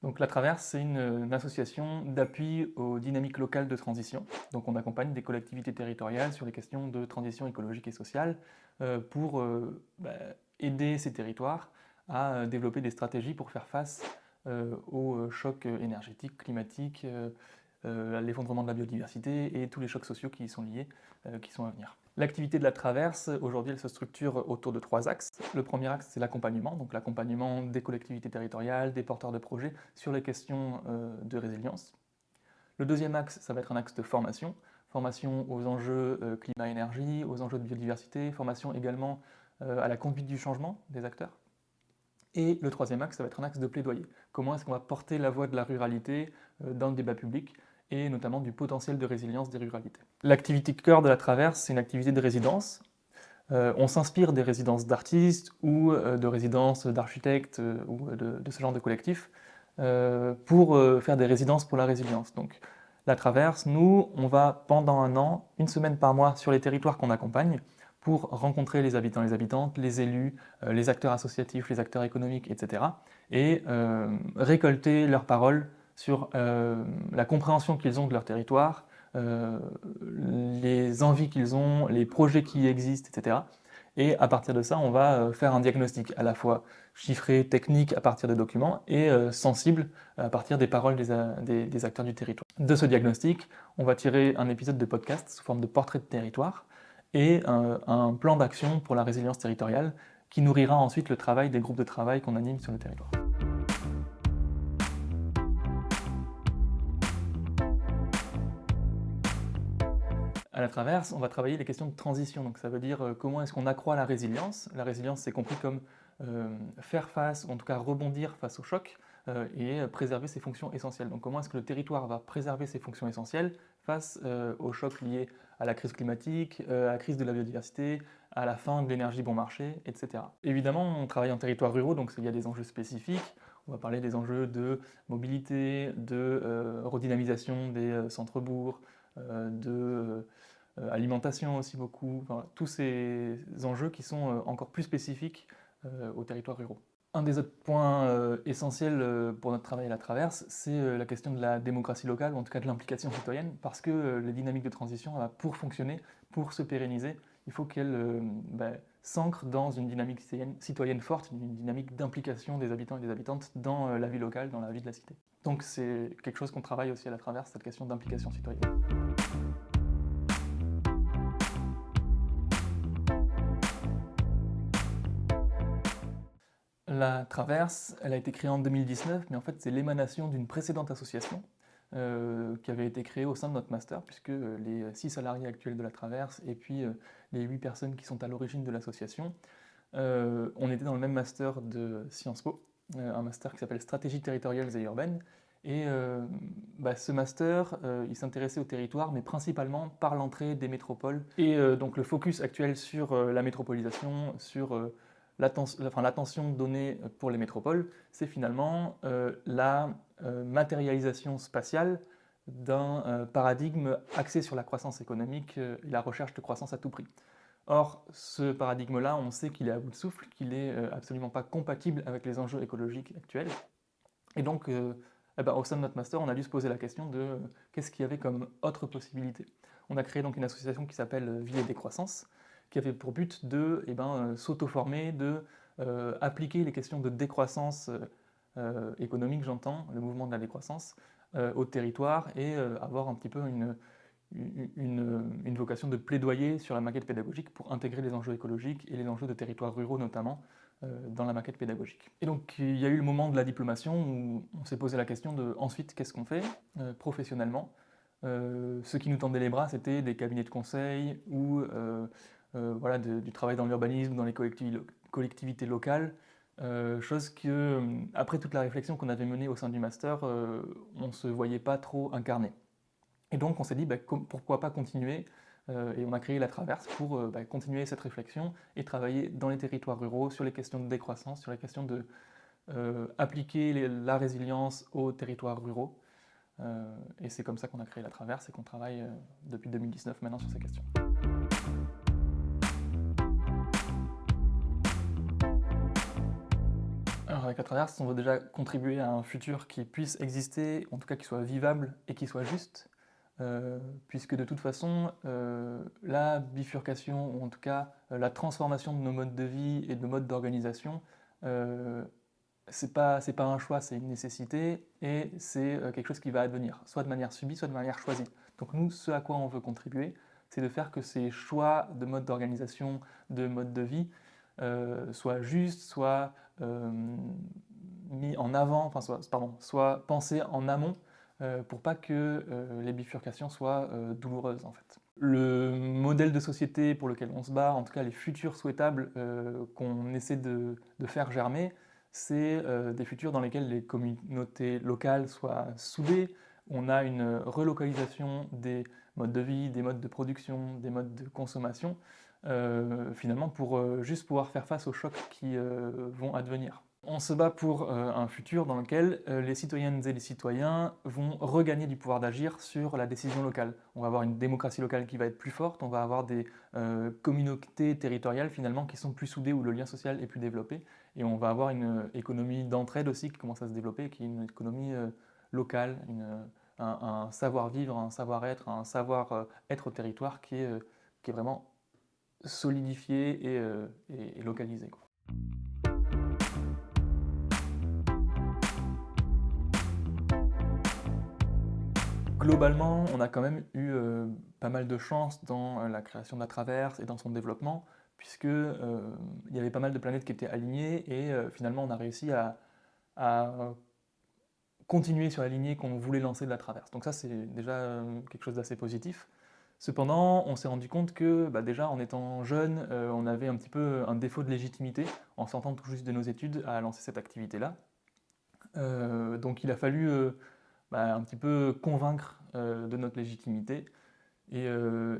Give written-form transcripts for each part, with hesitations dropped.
Donc la Traverse, c'est une association d'appui aux dynamiques locales de transition. Donc on accompagne des collectivités territoriales sur les questions de transition écologique et sociale pour aider ces territoires à développer des stratégies pour faire face aux chocs énergétiques, climatiques, à l'effondrement de la biodiversité et tous les chocs sociaux qui y sont liés, qui sont à venir. L'activité de la Traverse, aujourd'hui, elle se structure autour de 3 axes. Le premier axe, c'est l'accompagnement, donc l'accompagnement des collectivités territoriales, des porteurs de projets sur les questions de résilience. Le deuxième axe, ça va être un axe de formation, formation aux enjeux climat-énergie, aux enjeux de biodiversité, formation également à la conduite du changement des acteurs. Et le troisième axe, ça va être un axe de plaidoyer. Comment est-ce qu'on va porter la voix de la ruralité dans le débat public et notamment du potentiel de résilience des ruralités. L'activité cœur de la Traverse, c'est une activité de résidence. On s'inspire des résidences d'artistes ou de résidences d'architectes ou de ce genre de collectifs pour faire des résidences pour la résilience. Donc, la Traverse, nous, on va pendant un an, une semaine par mois sur les territoires qu'on accompagne pour rencontrer les habitants et les habitantes, les élus, les acteurs associatifs, les acteurs économiques, etc. et récolter leurs paroles sur la compréhension qu'ils ont de leur territoire, les envies qu'ils ont, les projets qui existent, etc. Et à partir de ça, on va faire un diagnostic à la fois chiffré, technique à partir de documents et sensible à partir des paroles des acteurs du territoire. De ce diagnostic, on va tirer un épisode de podcast sous forme de portrait de territoire et un plan d'action pour la résilience territoriale qui nourrira ensuite le travail des groupes de travail qu'on anime sur le territoire. À la Traverse, on va travailler les questions de transition. Donc ça veut dire comment est-ce qu'on accroît la résilience. La résilience, c'est compris comme faire face, ou en tout cas rebondir face au choc et préserver ses fonctions essentielles. Donc comment est-ce que le territoire va préserver ses fonctions essentielles face aux chocs liés à la crise climatique, à la crise de la biodiversité, à la fin de l'énergie bon marché, etc. Évidemment, on travaille en territoires ruraux, donc il y a des enjeux spécifiques. On va parler des enjeux de mobilité, de redynamisation des centres-bourgs, de alimentation aussi beaucoup, enfin, tous ces enjeux qui sont encore plus spécifiques aux territoires ruraux. Un des autres points essentiels pour notre travail à la Traverse, c'est la question de la démocratie locale, ou en tout cas de l'implication citoyenne, parce que les dynamiques de transition, pour fonctionner, pour se pérenniser, il faut qu'elles s'ancrent dans une dynamique citoyenne forte, une dynamique d'implication des habitants et des habitantes dans la vie locale, dans la vie de la cité. Donc c'est quelque chose qu'on travaille aussi à la Traverse, cette question d'implication citoyenne. La Traverse, elle a été créée en 2019, mais en fait c'est l'émanation d'une précédente association qui avait été créée au sein de notre master, puisque les 6 salariés actuels de la Traverse et puis les 8 personnes qui sont à l'origine de l'association, on était dans le même master de Sciences Po, un master qui s'appelle Stratégies territoriales et urbaines. Et ce master, il s'intéressait au territoire, mais principalement par l'entrée des métropoles. Et donc le focus actuel sur la métropolisation, sur l'attention donnée pour les métropoles, c'est finalement la matérialisation spatiale d'un paradigme axé sur la croissance économique et la recherche de croissance à tout prix. Or, ce paradigme-là, on sait qu'il est à bout de souffle, qu'il n'est absolument pas compatible avec les enjeux écologiques actuels. Et donc, au sein de notre master, on a dû se poser la question de qu'est-ce qu'il y avait comme autre possibilité. On a créé donc une association qui s'appelle Ville et Décroissance, qui avait pour but de s'auto-former, de appliquer les questions de décroissance économique, j'entends, le mouvement de la décroissance, au territoire et avoir un petit peu une vocation de plaidoyer sur la maquette pédagogique pour intégrer les enjeux écologiques et les enjeux de territoires ruraux notamment dans la maquette pédagogique. Et donc il y a eu le moment de la diplomation où on s'est posé la question de ensuite qu'est-ce qu'on fait professionnellement. Ce qui nous tendait les bras, c'était des cabinets de conseil ou voilà, du travail dans l'urbanisme, dans les collectivités locales, chose que, après toute la réflexion qu'on avait menée au sein du master, on ne se voyait pas trop incarner. Et donc on s'est dit, pourquoi pas continuer, et on a créé la Traverse pour continuer cette réflexion et travailler dans les territoires ruraux sur les questions de décroissance, sur les questions de appliquer la résilience aux territoires ruraux. Et c'est comme ça qu'on a créé la Traverse et qu'on travaille depuis 2019 maintenant sur ces questions. Alors avec la Traverse, on veut déjà contribuer à un futur qui puisse exister, en tout cas qui soit vivable et qui soit juste, puisque de toute façon, la bifurcation, ou en tout cas la transformation de nos modes de vie et de nos modes d'organisation, c'est pas un choix, c'est une nécessité, et c'est quelque chose qui va advenir, soit de manière subie, soit de manière choisie. Donc nous, ce à quoi on veut contribuer, c'est de faire que ces choix de mode d'organisation, de mode de vie, soient justes, soient mis en avant, enfin soient pensés en amont, pour pas que les bifurcations soient douloureuses en fait. Le modèle de société pour lequel on se bat, en tout cas les futurs souhaitables qu'on essaie de faire germer, c'est des futurs dans lesquels les communautés locales soient soudées, on a une relocalisation des modes de vie, des modes de production, des modes de consommation, finalement pour juste pouvoir faire face aux chocs qui vont advenir. On se bat pour un futur dans lequel les citoyennes et les citoyens vont regagner du pouvoir d'agir sur la décision locale. On va avoir une démocratie locale qui va être plus forte, on va avoir des communautés territoriales finalement qui sont plus soudées, où le lien social est plus développé, et on va avoir une économie d'entraide aussi qui commence à se développer, qui est une économie locale, un savoir-vivre, un savoir-être, un savoir-être au territoire qui est vraiment solidifié et localisé, quoi. Globalement, on a quand même eu pas mal de chance dans la création de la Traverse et dans son développement, puisque il y avait pas mal de planètes qui étaient alignées, et finalement on a réussi à continuer sur la lignée qu'on voulait lancer de la Traverse. Donc ça, c'est déjà quelque chose d'assez positif. Cependant, on s'est rendu compte que déjà en étant jeune, on avait un petit peu un défaut de légitimité en sortant tout juste de nos études à lancer cette activité-là. Donc il a fallu un petit peu convaincre de notre légitimité. Et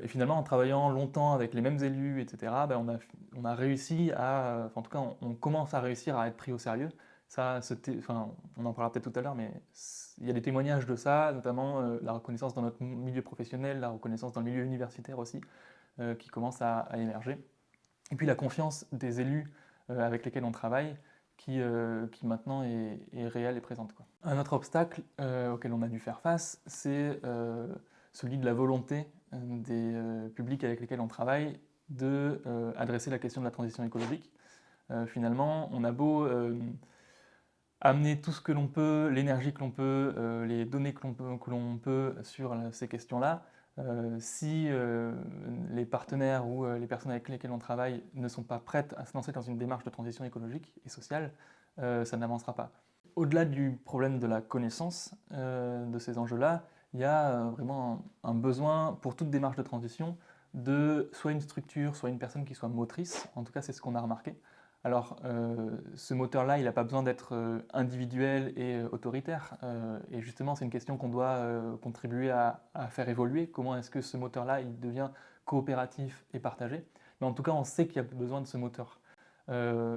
finalement, en travaillant longtemps avec les mêmes élus, etc., on a réussi à, en tout cas, on commence à réussir à être pris au sérieux. Ça, on en parlera peut-être tout à l'heure, mais il y a des témoignages de ça, notamment la reconnaissance dans notre milieu professionnel, la reconnaissance dans le milieu universitaire aussi, qui commence à émerger. Et puis la confiance des élus avec lesquels on travaille, qui maintenant est réelle et présente, quoi. Un autre obstacle auquel on a dû faire face, c'est celui de la volonté des publics avec lesquels on travaille de adresser la question de la transition écologique. Finalement, on a beau amener tout ce que l'on peut, l'énergie que l'on peut, les données que l'on peut sur ces questions-là, si les partenaires ou les personnes avec lesquelles on travaille ne sont pas prêtes à se lancer dans une démarche de transition écologique et sociale, ça n'avancera pas. Au-delà du problème de la connaissance de ces enjeux-là, il y a vraiment un besoin pour toute démarche de transition de soit une structure, soit une personne qui soit motrice. En tout cas, c'est ce qu'on a remarqué. Alors, ce moteur-là, il n'a pas besoin d'être individuel et autoritaire. Et justement, c'est une question qu'on doit contribuer à faire évoluer. Comment est-ce que ce moteur-là, il devient coopératif et partagé? Mais en tout cas, on sait qu'il y a besoin de ce moteur.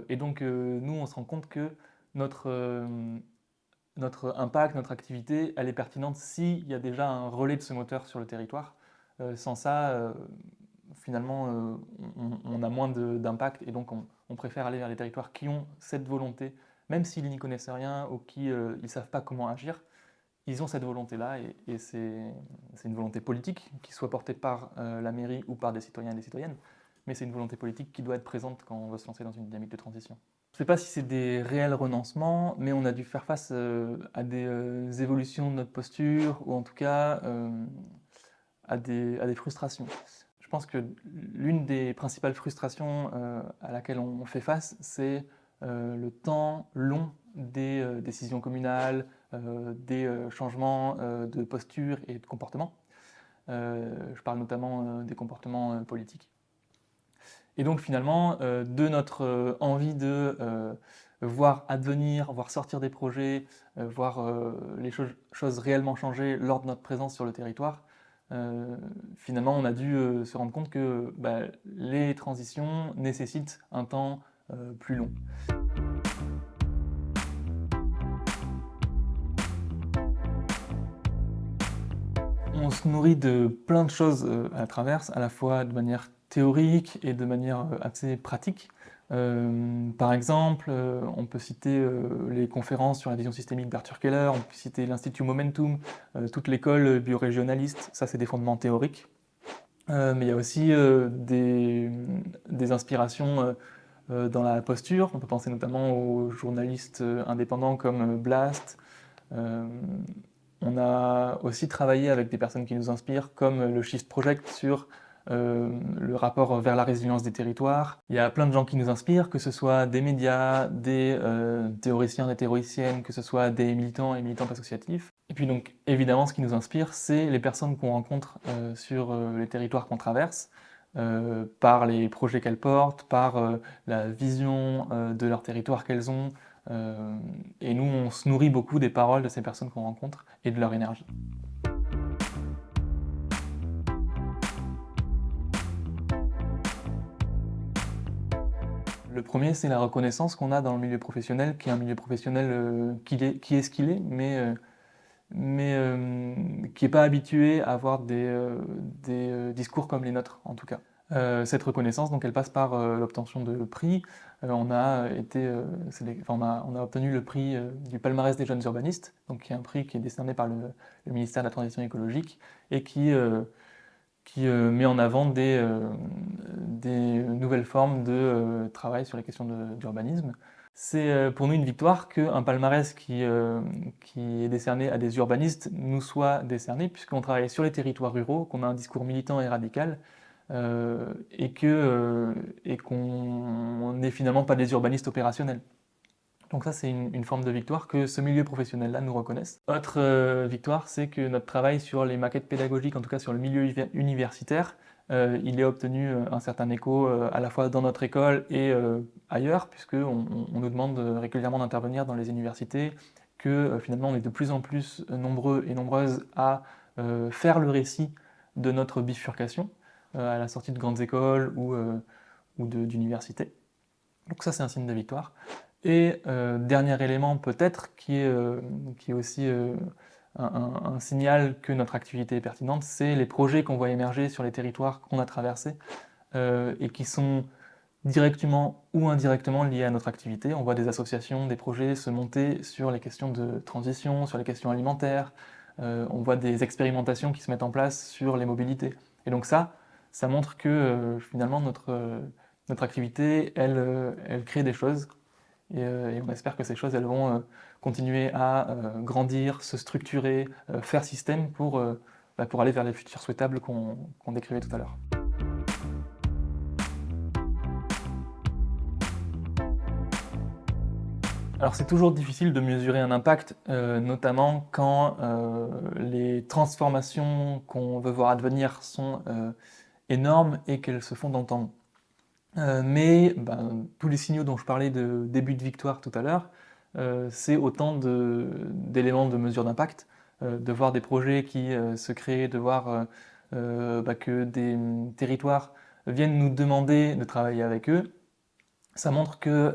Et donc, nous, on se rend compte que notre impact, notre activité, elle est pertinente s'il y a déjà un relais de ce moteur sur le territoire. Sans ça, finalement, on a moins d'impact, et donc on préfère aller vers les territoires qui ont cette volonté, même s'ils n'y connaissent rien ou qu'ils ne savent pas comment agir. Ils ont cette volonté-là, et c'est une volonté politique, qui soit portée par la mairie ou par des citoyens et des citoyennes, mais c'est une volonté politique qui doit être présente quand on veut se lancer dans une dynamique de transition. Je ne sais pas si c'est des réels renoncements, mais on a dû faire face à des évolutions de notre posture, ou en tout cas à des frustrations. Je pense que l'une des principales frustrations à laquelle on fait face, c'est le temps long des décisions communales, des changements de posture et de comportement. Je parle notamment des comportements politiques. Et donc finalement, de notre envie de voir advenir, voir sortir des projets, voir les choses réellement changer lors de notre présence sur le territoire, finalement on a dû se rendre compte que les transitions nécessitent un temps plus long. On se nourrit de plein de choses à la Traverse, à la fois de manière théorique et de manière assez pratique. Par exemple, on peut citer les conférences sur la vision systémique d'Arthur Keller, on peut citer l'Institut Momentum, toute l'école biorégionaliste, ça c'est des fondements théoriques. Mais il y a aussi des inspirations dans la posture, on peut penser notamment aux journalistes indépendants comme Blast. On a aussi travaillé avec des personnes qui nous inspirent, comme le Shift Project sur le rapport vers la résilience des territoires. Il y a plein de gens qui nous inspirent, que ce soit des médias, des théoriciens, des théoriciennes, que ce soit des militants et militantes associatifs. Et puis donc, évidemment, ce qui nous inspire, c'est les personnes qu'on rencontre sur les territoires qu'on traverse, par les projets qu'elles portent, par la vision de leur territoire qu'elles ont, et nous, on se nourrit beaucoup des paroles de ces personnes qu'on rencontre et de leur énergie. Le premier, c'est la reconnaissance qu'on a dans le milieu professionnel, qui est un milieu professionnel qui est ce qu'il est, mais qui n'est pas habitué à avoir des discours comme les nôtres, en tout cas. Cette reconnaissance, donc, elle passe par l'obtention de prix. On a obtenu le prix du palmarès des jeunes urbanistes, donc, qui est un prix qui est décerné par le ministère de la Transition écologique et qui met en avant des nouvelles formes de travail sur les questions d'urbanisme. C'est pour nous une victoire qu'un palmarès qui est décerné à des urbanistes nous soit décerné, puisqu'on travaille sur les territoires ruraux, qu'on a un discours militant et radical, et qu'on n'est finalement pas des urbanistes opérationnels. Donc ça, c'est une forme de victoire que ce milieu professionnel-là nous reconnaisse. Autre victoire, c'est que notre travail sur les maquettes pédagogiques, en tout cas sur le milieu universitaire, il ait obtenu un certain écho à la fois dans notre école et ailleurs, puisqu'on nous demande régulièrement d'intervenir dans les universités, que finalement on est de plus en plus nombreux et nombreuses à faire le récit de notre bifurcation à la sortie de grandes écoles ou d'universités. Donc ça, c'est un signe de victoire. Et dernier élément peut-être, qui est aussi un signal que notre activité est pertinente, c'est les projets qu'on voit émerger sur les territoires qu'on a traversés et qui sont directement ou indirectement liés à notre activité. On voit des associations, des projets se monter sur les questions de transition, sur les questions alimentaires, on voit des expérimentations qui se mettent en place sur les mobilités. Et donc ça montre que finalement notre activité, elle crée des choses. Et on espère que ces choses, elles vont continuer à grandir, se structurer, faire système pour aller vers les futurs souhaitables qu'on décrivait tout à l'heure. Alors c'est toujours difficile de mesurer un impact, notamment quand les transformations qu'on veut voir advenir sont énormes et qu'elles se font dans le temps. Mais tous les signaux dont je parlais de début de victoire tout à l'heure, c'est autant d'éléments de mesure d'impact, de voir des projets qui se créent, de voir que des territoires viennent nous demander de travailler avec eux. Ça montre que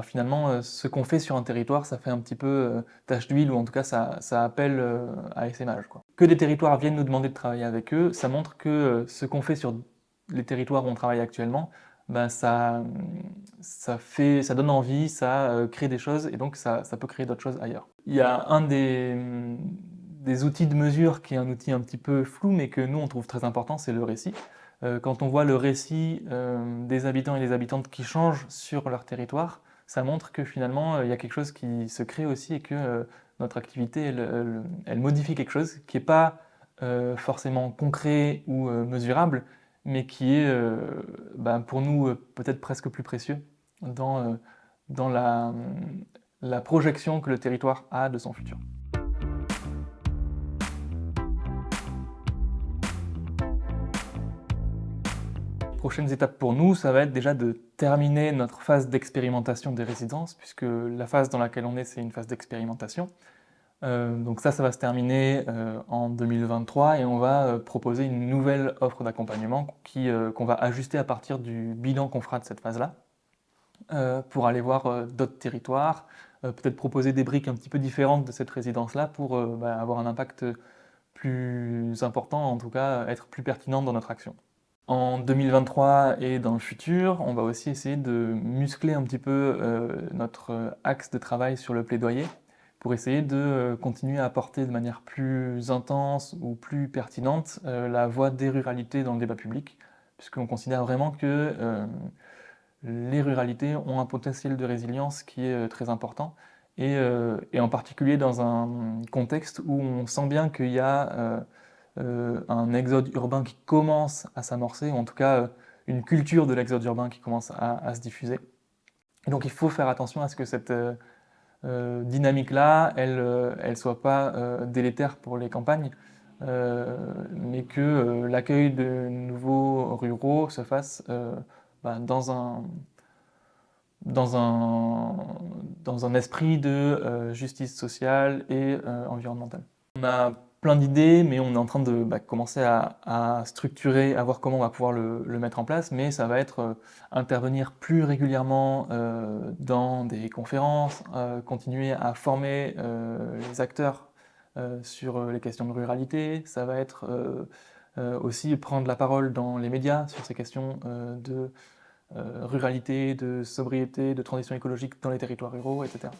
finalement, ce qu'on fait sur un territoire, ça fait un petit peu tache d'huile, ou en tout cas ça appelle à essaimage, quoi. Que des territoires viennent nous demander de travailler avec eux, ça montre que ce qu'on fait sur les territoires où on travaille actuellement, ça donne envie, ça crée des choses, et donc ça peut créer d'autres choses ailleurs. Il y a un des outils de mesure qui est un outil un petit peu flou, mais que nous on trouve très important, c'est le récit. Quand on voit le récit des habitants et des habitantes qui changent sur leur territoire, ça montre que finalement il y a quelque chose qui se crée aussi, et que notre activité, elle modifie quelque chose qui n'est pas forcément concret ou mesurable, mais qui est pour nous peut-être presque plus précieux dans la projection que le territoire a de son futur. Prochaines étapes pour nous, ça va être déjà de terminer notre phase d'expérimentation des résidences, puisque la phase dans laquelle on est, c'est une phase d'expérimentation. Donc ça va se terminer en 2023 et on va proposer une nouvelle offre d'accompagnement qu'on va ajuster à partir du bilan qu'on fera de cette phase-là, pour aller voir d'autres territoires, peut-être proposer des briques un petit peu différentes de cette résidence-là pour avoir un impact plus important, en tout cas être plus pertinent dans notre action. En 2023 et dans le futur, on va aussi essayer de muscler un petit peu notre axe de travail sur le plaidoyer pour essayer de continuer à apporter de manière plus intense ou plus pertinente la voix des ruralités dans le débat public, puisqu'on considère vraiment que les ruralités ont un potentiel de résilience qui est très important, et en particulier dans un contexte où on sent bien qu'il y a un exode urbain qui commence à s'amorcer, ou en tout cas une culture de l'exode urbain qui commence à se diffuser. Et donc il faut faire attention à ce que cette dynamique-là, elle soit pas délétère pour les campagnes, mais que l'accueil de nouveaux ruraux se fasse dans un esprit de justice sociale et environnementale. On a plein d'idées, mais on est en train de commencer à structurer, à voir comment on va pouvoir le mettre en place, mais ça va être intervenir plus régulièrement dans des conférences, continuer à former les acteurs sur les questions de ruralité, ça va être aussi prendre la parole dans les médias sur ces questions de ruralité, de sobriété, de transition écologique dans les territoires ruraux, etc.